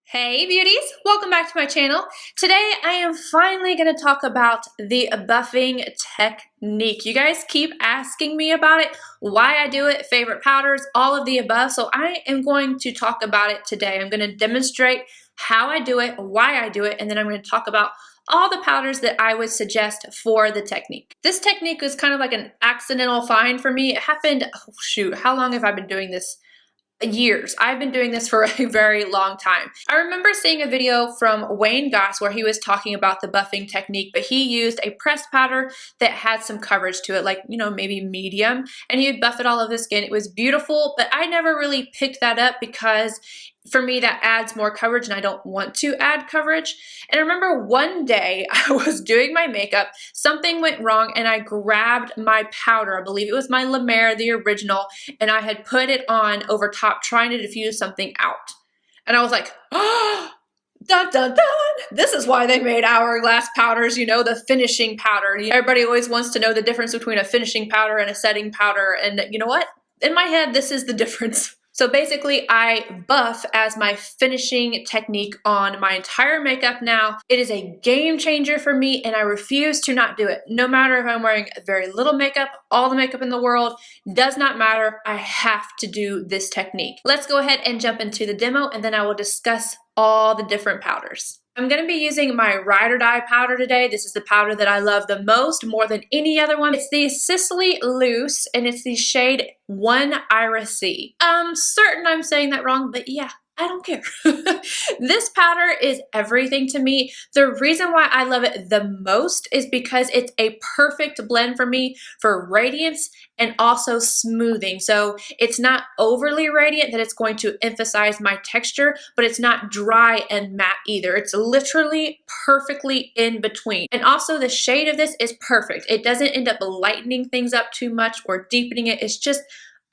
Hey beauties, welcome back to my channel. Today I am finally going to talk about the buffing technique. You guys keep asking me about it, why I do it, favorite powders, all of the above. So I am going to talk about it today. I'm going to demonstrate how I do it, why I do it, and then I'm going to talk about all the powders that I would suggest for the technique. This technique was kind of like an accidental find for me. It happened, oh shoot, how long have I been doing this? Years. I've been doing this for a very long time. I remember seeing a video from Wayne Goss where he was talking about the buffing technique, but he used a pressed powder that had some coverage to it, like, you know, maybe medium, and he would buff it all over the skin. It was beautiful, but I never really picked that up because for me that adds more coverage and I don't want to add coverage. And I remember one day I was doing my makeup, something went wrong, and I grabbed my powder, I believe it was my La Mer, the original, and I had put it on over top trying to diffuse something out. And I was like, oh, dun dun dun, this is why they made Hourglass powders, you know, the finishing powder. Everybody always wants to know the difference between a finishing powder and a setting powder, and you know what? In my head, this is the difference. So basically, I buff as my finishing technique on my entire makeup now. It is a game changer for me, and I refuse to not do it. No matter if I'm wearing very little makeup, all the makeup in the world, does not matter. I have to do this technique. Let's go ahead and jump into the demo, and then I will discuss all the different powders. I'm going to be using my Ride or Die powder today. This is the powder that I love the most, more than any other one. It's the Sisley Loose, and it's the shade 1 Irisee. I'm certain I'm saying that wrong, but yeah, I don't care. This powder is everything to me. The reason why I love it the most is because it's a perfect blend for me for radiance and also smoothing. So it's not overly radiant that it's going to emphasize my texture, but it's not dry and matte either. It's literally perfectly in between. And also the shade of this is perfect. It doesn't end up lightening things up too much or deepening it. It's just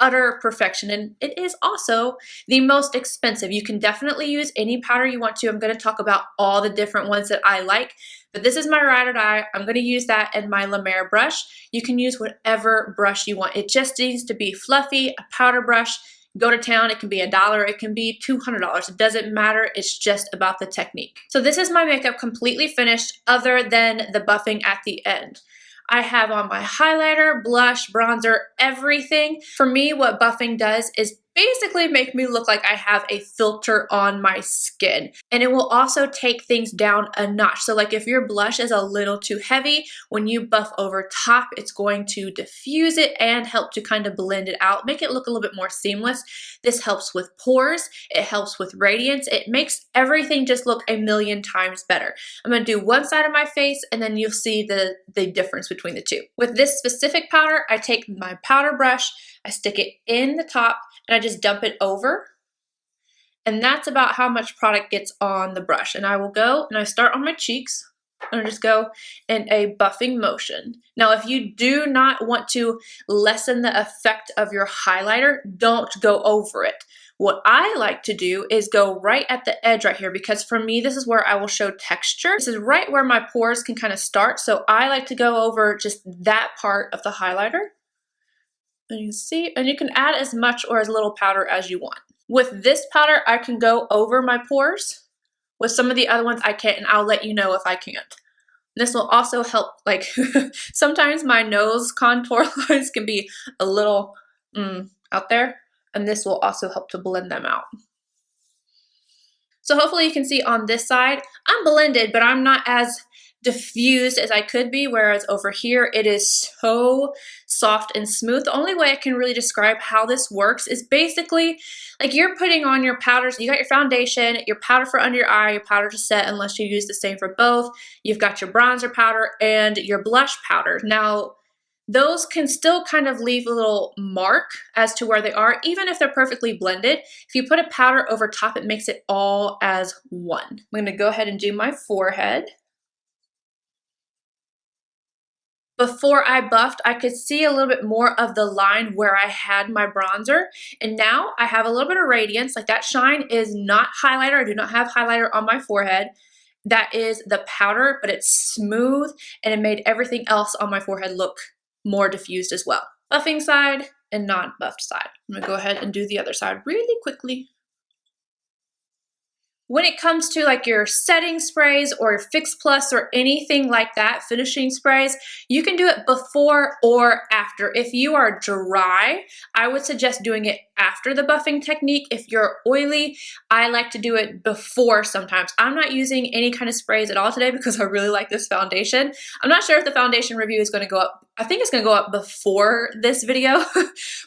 utter perfection, and it is also the most expensive. You can definitely use any powder you want to. I'm going to talk about all the different ones that I like, but this is my Ride or Die. I'm going to use that in my La Mer brush. You can use whatever brush you want. It just needs to be fluffy, a powder brush. Go to town. It can be $1, it can be $200. It doesn't matter. It's just about the technique. So this is my makeup completely finished other than the buffing at the end. I have on my highlighter, blush, bronzer, everything. For me, what buffing does is basically make me look like I have a filter on my skin. And it will also take things down a notch. So like if your blush is a little too heavy, when you buff over top, it's going to diffuse it and help to kind of blend it out, make it look a little bit more seamless. This helps with pores, it helps with radiance, it makes everything just look a million times better. I'm gonna do one side of my face and then you'll see the difference between the two. With this specific powder, I take my powder brush, I stick it in the top, and I just dump it over. And that's about how much product gets on the brush. And I will go and I start on my cheeks and I just go in a buffing motion. Now, if you do not want to lessen the effect of your highlighter, don't go over it. What I like to do is go right at the edge right here, because for me, this is where I will show texture. This is right where my pores can kind of start. So I like to go over just that part of the highlighter. And you can see, and you can add as much or as little powder as you want. With this powder, I can go over my pores. With some of the other ones, I can't, and I'll let you know if I can't. This will also help, like, sometimes my nose contour lines can be a little out there, and this will also help to blend them out. So hopefully you can see on this side, I'm blended, but I'm not as diffused as I could be, whereas over here it is so soft and smooth. The only way I can really describe how this works is basically like you're putting on your powders. You got your foundation, your powder for under your eye, your powder to set unless you use the same for both. You've got your bronzer powder and your blush powder. Now those can still kind of leave a little mark as to where they are, even if they're perfectly blended. If you put a powder over top, it makes it all as one. I'm going to go ahead and do my forehead. Before I buffed, I could see a little bit more of the line where I had my bronzer, and now I have a little bit of radiance. Like that shine is not highlighter. I do not have highlighter on my forehead. That is the powder, but it's smooth, and it made everything else on my forehead look more diffused as well. Buffing side and non-buffed side. I'm gonna go ahead and do the other side really quickly. When it comes to like your setting sprays or your Fix Plus or anything like that, finishing sprays, you can do it before or after. If you are dry, I would suggest doing it after the buffing technique. If you're oily, I like to do it before sometimes. I'm not using any kind of sprays at all today because I really like this foundation. I'm not sure if the foundation review is going to go up. I think it's going to go up before this video,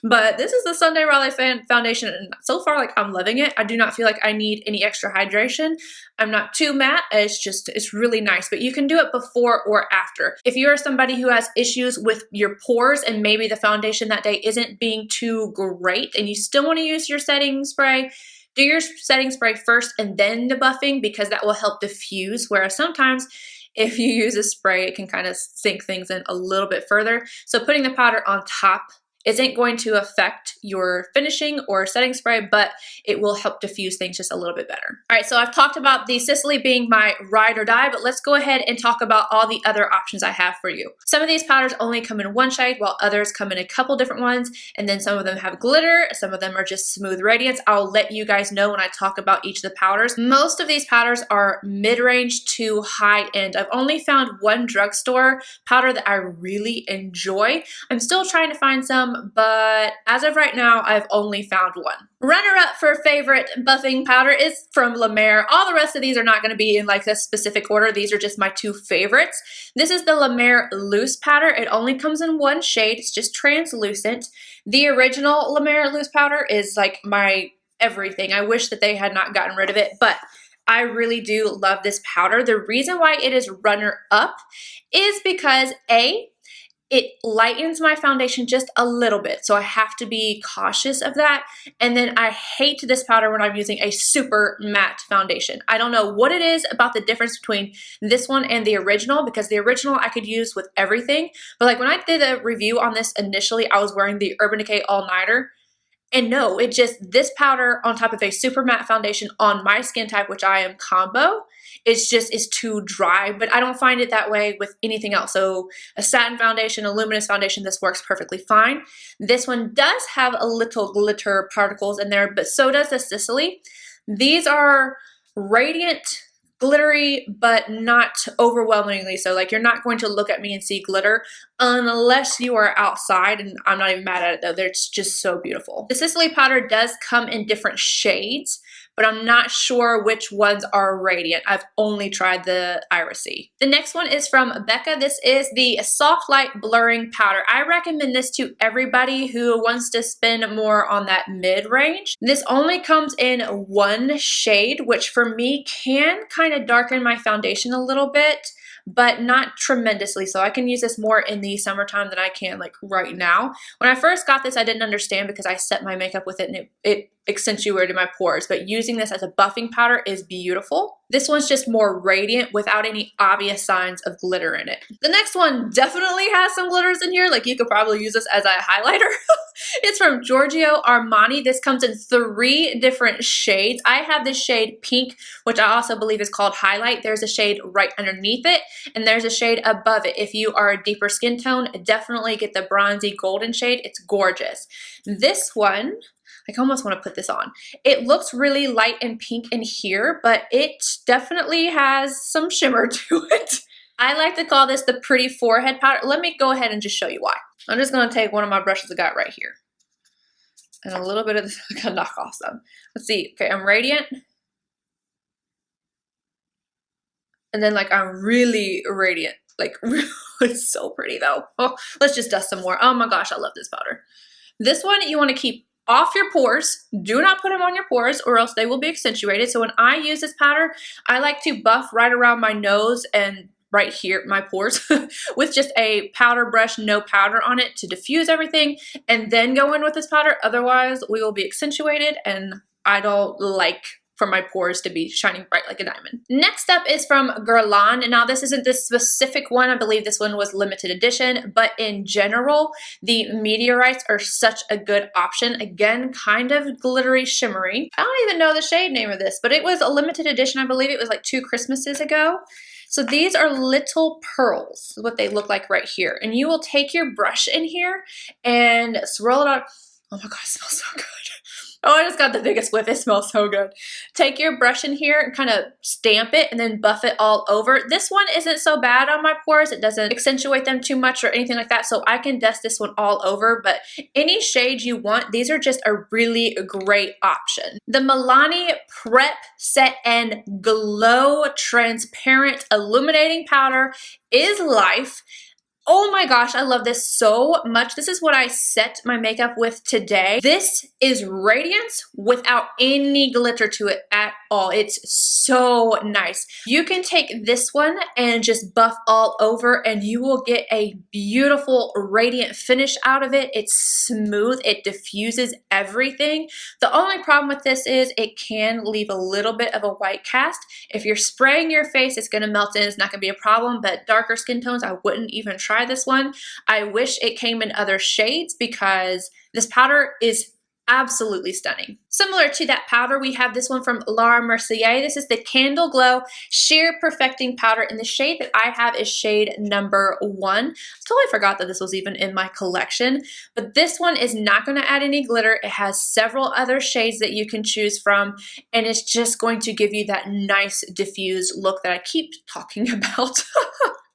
but this is the Sunday Raleigh foundation, and so far, like, I'm loving it. I do not feel like I need any extra hydration. I'm not too matte. It's really nice, but you can do it before or after. If you are somebody who has issues with your pores and maybe the foundation that day isn't being too great and you still want to use your setting spray, do your setting spray first and then the buffing, because that will help diffuse, whereas sometimes if you use a spray, it can kind of sink things in a little bit further. So putting the powder on top isn't going to affect your finishing or setting spray, but it will help diffuse things just a little bit better. All right, so I've talked about the Sisley being my ride or die, but let's go ahead and talk about all the other options I have for you. Some of these powders only come in one shade, while others come in a couple different ones, and then some of them have glitter, some of them are just smooth radiance. I'll let you guys know when I talk about each of the powders. Most of these powders are mid-range to high-end. I've only found one drugstore powder that I really enjoy. I'm still trying to find some, but as of right now, I've only found one. Runner-up for favorite buffing powder is from La Mer. All the rest of these are not going to be in like a specific order. These are just my two favorites. This is the La Mer Loose powder. It only comes in one shade. It's just translucent. The original La Mer Loose powder is like my everything. I wish that they had not gotten rid of it, but I really do love this powder. The reason why it is runner-up is because it lightens my foundation just a little bit, so I have to be cautious of that. And then I hate this powder when I'm using a super matte foundation. I don't know what it is about the difference between this one and the original, because the original I could use with everything. But like when I did a review on this initially, I was wearing the Urban Decay All-Nighter. And no, this powder on top of a super matte foundation on my skin type, which I am combo, is too dry, but I don't find it that way with anything else. So a satin foundation, a luminous foundation, this works perfectly fine. This one does have a little glitter particles in there, but so does the Sisley. These are radiant, glittery, but not overwhelmingly so. Like, you're not going to look at me and see glitter unless you are outside, and I'm not even mad at it though. It's just so beautiful. The Sisley powder does come in different shades, but I'm not sure which ones are radiant. I've only tried the Irisee. The next one is from Becca. This is the Soft Light Blurring Powder. I recommend this to everybody who wants to spend more on that mid-range. This only comes in one shade, which for me can kind of darken my foundation a little bit, but not tremendously. So I can use this more in the summertime than I can like right now. When I first got this, I didn't understand because I set my makeup with it and it accentuated my pores, but using this as a buffing powder is beautiful. This one's just more radiant without any obvious signs of glitter in it. The next one definitely has some glitters in here. Like, you could probably use this as a highlighter. It's from Giorgio Armani. This comes in 3 different shades. I have this shade Pink, which I also believe is called Highlight. There's a shade right underneath it, and there's a shade above it. If you are a deeper skin tone, definitely get the bronzy golden shade. It's gorgeous. This one, I almost want to put this on. It looks really light and pink in here, but it definitely has some shimmer to it. I like to call this the pretty forehead powder. Let me go ahead and just show you why. I'm just going to take one of my brushes I got right here and a little bit of this. I'm going to knock off some. Let's see. Okay, I'm radiant. And then like I'm really radiant. Like, it's so pretty though. Oh, let's just dust some more. Oh my gosh, I love this powder. This one you want to keep off your pores. Do not put them on your pores or else they will be accentuated. So when I use this powder, I like to buff right around my nose and right here, my pores, with just a powder brush, no powder on it to diffuse everything, and then go in with this powder. Otherwise, we will be accentuated, and I don't like for my pores to be shining bright like a diamond. Next up is from Guerlain. Now, this isn't this specific one. I believe this one was limited edition, but in general, the Meteorites are such a good option. Again, kind of glittery, shimmery. I don't even know the shade name of this, but it was a limited edition. I believe it was like 2 Christmases ago. So these are little pearls, is what they look like right here. And you will take your brush in here and swirl it out. Oh my God, it smells so good. Oh, I just got the biggest whiff. It smells so good. Take your brush in here and kind of stamp it and then buff it all over. This one isn't so bad on my pores. It doesn't accentuate them too much or anything like that, so I can dust this one all over, but any shade you want, these are just a really great option. The Milani Prep Set and Glow Transparent Illuminating Powder is life. Oh my gosh, I love this so much. This is what I set my makeup with today. This is radiance without any glitter to it at all. It's so nice. You can take this one and just buff all over and you will get a beautiful radiant finish out of it. It's smooth, it diffuses everything. The only problem with this is it can leave a little bit of a white cast. If you're spraying your face, it's gonna melt in, it's not gonna be a problem, but darker skin tones, I wouldn't even try this one. I wish it came in other shades because this powder is absolutely stunning. Similar to that powder, we have this one from Mercier. This is the Candleglow Sheer Perfecting Powder, and the shade that I have is shade number 1. I totally forgot that this was even in my collection, but this one is not going to add any glitter. It has several other shades that you can choose from, and it's just going to give you that nice diffused look that I keep talking about.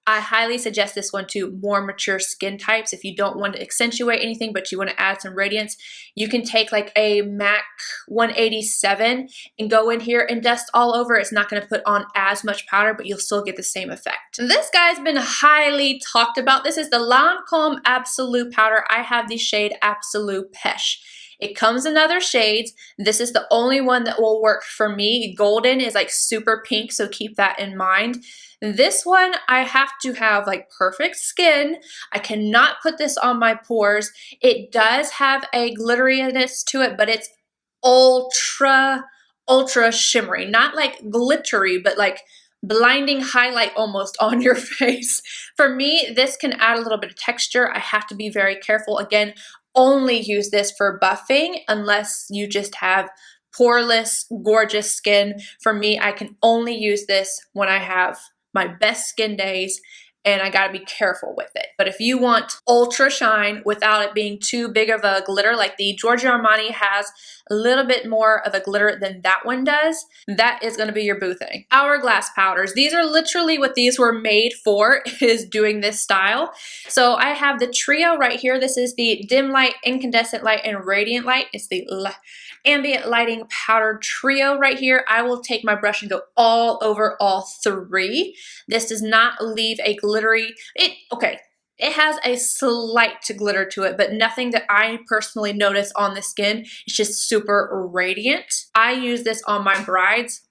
I highly suggest this one to more mature skin types. If you don't want to accentuate anything, but you want to add some radiance, you can take like a MAC 187 and go in here and dust all over. It's not going to put on as much powder, but you'll still get the same effect. This guy's been highly talked about. This is the Lancome Absolue powder. I have the shade Absolue Peche. It comes in other shades. This is the only one that will work for me. Golden is like super pink, so keep that in mind. This one, I have to have like perfect skin. I cannot put this on my pores. It does have a glitteriness to it, but it's ultra shimmery. Not like glittery, but like blinding highlight almost on your face. For me, this can add a little bit of texture. I have to be very careful. Again, only use this for buffing unless you just have poreless, gorgeous skin. For me, I can only use this when I have my best skin days, and I gotta be careful with it. But if you want ultra shine without it being too big of a glitter, like the Giorgio Armani has a little bit more of a glitter than that one does, that is gonna be your boo thing. Hourglass powders. These are literally what these were made for, is doing this style. So I have the trio right here. This is the dim light, incandescent light, and radiant light. It's the ambient lighting powder trio right here. I will take my brush and go all over all three. This does not leave a glittery, it has a slight glitter to it, but nothing that I personally notice on the skin. It's just super radiant. I use this on my brides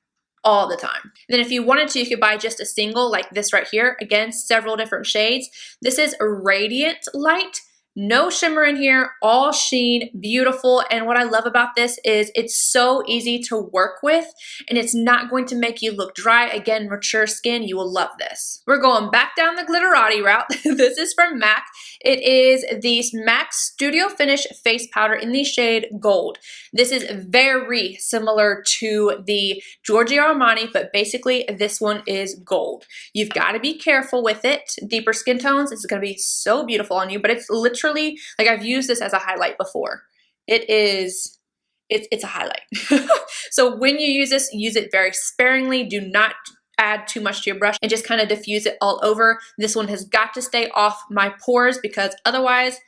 all the time. And then if you wanted to, you could buy just a single like this right here. Again, several different shades. This is a radiant light. No shimmer in here, all sheen, beautiful. And what I love about this is it's so easy to work with and it's not going to make you look dry. Again, mature skin, you will love this. We're going back down the glitterati route. This is from MAC. It is the MAC Studio Finish Face Powder in the shade Gold. This is very similar to the Giorgio Armani, but basically this one is gold. You've got to be careful with it. Deeper skin tones, it's going to be so beautiful on you, but it's literally, like, I've used this as a highlight before. It's a highlight. So when you use this, use it very sparingly. Do not add too much to your brush and just kind of diffuse it all over. This one has got to stay off my pores because otherwise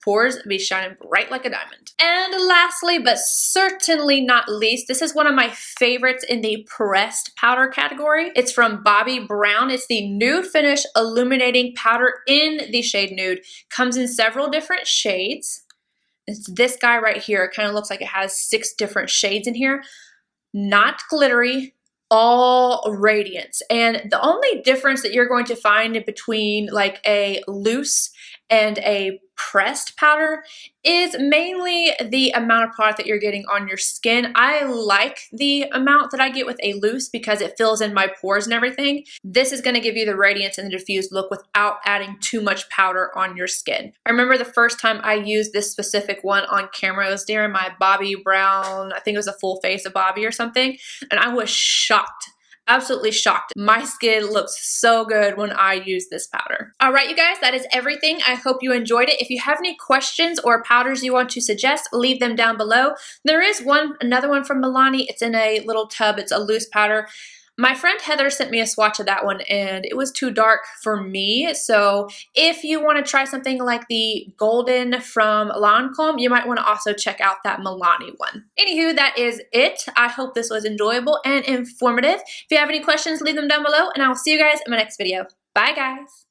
pores be shining bright like a diamond. And lastly, but certainly not least, this is one of my favorites in the pressed powder category. It's from Bobbi Brown. It's the Nude Finish Illuminating Powder in the shade Nude. Comes in several different shades. It's this guy right here. It kind of looks like it has 6 different shades in here. Not glittery, all radiance. And the only difference that you're going to find between like a loose and a pressed powder is mainly the amount of product that you're getting on your skin. I like the amount that I get with a loose because it fills in my pores and everything. This is going to give you the radiance and the diffused look without adding too much powder on your skin. I remember the first time I used this specific one on camera, it was during my Bobbi Brown, I think it was a full face of Bobbi or something, and I was shocked absolutely shocked. My skin looks so good when I use this powder. All right, you guys, that is everything. I hope you enjoyed it. If you have any questions or powders you want to suggest, leave them down below. There is another one from Milani. It's in a little tub. It's a loose powder. My friend Heather sent me a swatch of that one and it was too dark for me. So if you want to try something like the golden from Lancome, you might want to also check out that Milani one. Anywho, that is it. I hope this was enjoyable and informative. If you have any questions, leave them down below and I will see you guys in my next video. Bye guys.